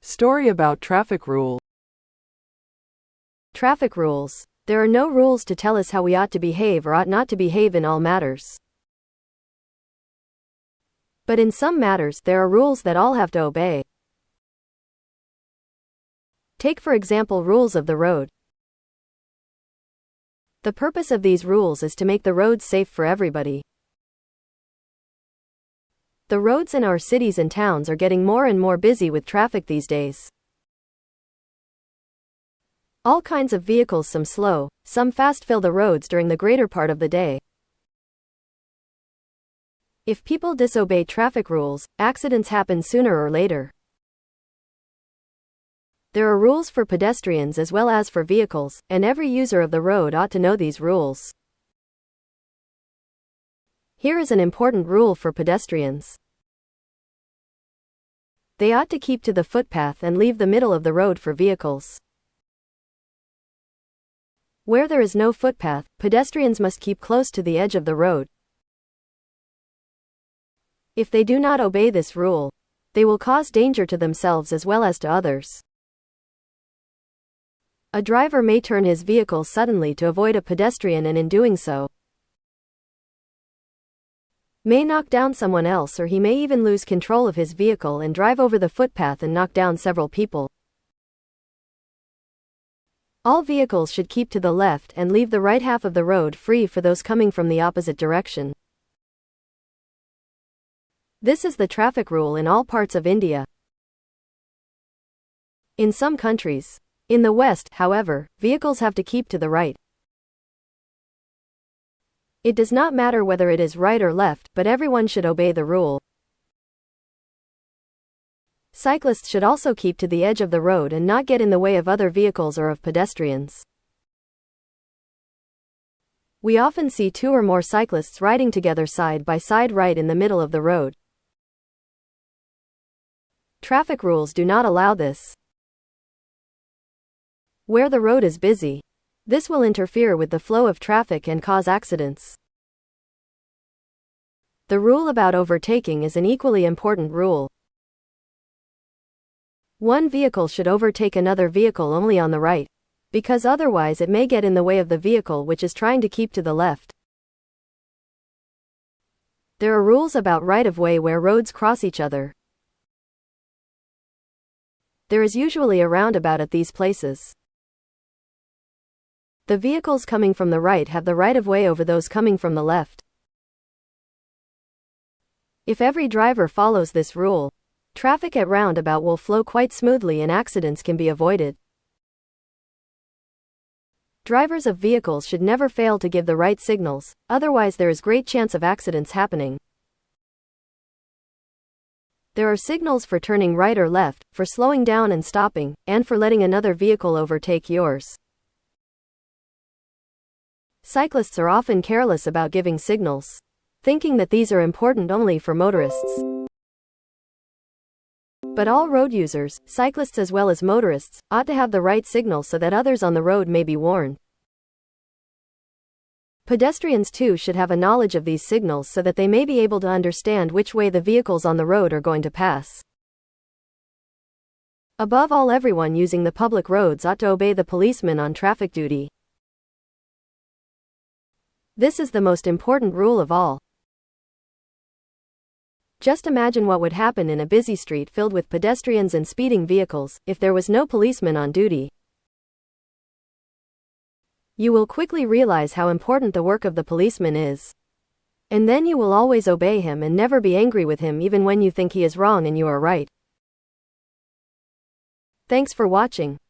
Story about traffic rule. Traffic rules. There are no rules to tell us how we ought to behave or ought not to behave in all matters. But in some matters, there are rules that all have to obey. Take for example rules of the road. The purpose of these rules is to make the roads safe for everybody. The roads in our cities and towns are getting more and more busy with traffic these days. All kinds of vehicles, some slow, some fast, fill the roads during the greater part of the day. If people disobey traffic rules, accidents happen sooner or later. There are rules for pedestrians as well as for vehicles, and every user of the road ought to know these rules. Here is an important rule for pedestrians. They ought to keep to the footpath and leave the middle of the road for vehicles. Where there is no footpath, pedestrians must keep close to the edge of the road. If they do not obey this rule, they will cause danger to themselves as well as to others. A driver may turn his vehicle suddenly to avoid a pedestrian and in doing so, may knock down someone else, or he may even lose control of his vehicle and drive over the footpath and knock down several people. All vehicles should keep to the left and leave the right half of the road free for those coming from the opposite direction. This is the traffic rule in all parts of India. In some countries, in the West, however, vehicles have to keep to the right. It does not matter whether it is right or left, but everyone should obey the rule. Cyclists should also keep to the edge of the road and not get in the way of other vehicles or of pedestrians. We often see two or more cyclists riding together side by side right in the middle of the road. Traffic rules do not allow this. Where the road is busy, this will interfere with the flow of traffic and cause accidents. The rule about overtaking is an equally important rule. One vehicle should overtake another vehicle only on the right, because otherwise it may get in the way of the vehicle which is trying to keep to the left. There are rules about right-of-way where roads cross each other. There is usually a roundabout at these places. The vehicles coming from the right have the right-of-way over those coming from the left. If every driver follows this rule, traffic at roundabout will flow quite smoothly and accidents can be avoided. Drivers of vehicles should never fail to give the right signals, otherwise there is great chance of accidents happening. There are signals for turning right or left, for slowing down and stopping, and for letting another vehicle overtake yours. Cyclists are often careless about giving signals, thinking that these are important only for motorists. But all road users, cyclists as well as motorists, ought to have the right signal so that others on the road may be warned. Pedestrians too should have a knowledge of these signals so that they may be able to understand which way the vehicles on the road are going to pass. Above all, everyone using the public roads ought to obey the policeman on traffic duty. This is the most important rule of all. Just imagine what would happen in a busy street filled with pedestrians and speeding vehicles if there was no policeman on duty. You will quickly realize how important the work of the policeman is. And then you will always obey him and never be angry with him even when you think he is wrong and you are right. Thanks for watching.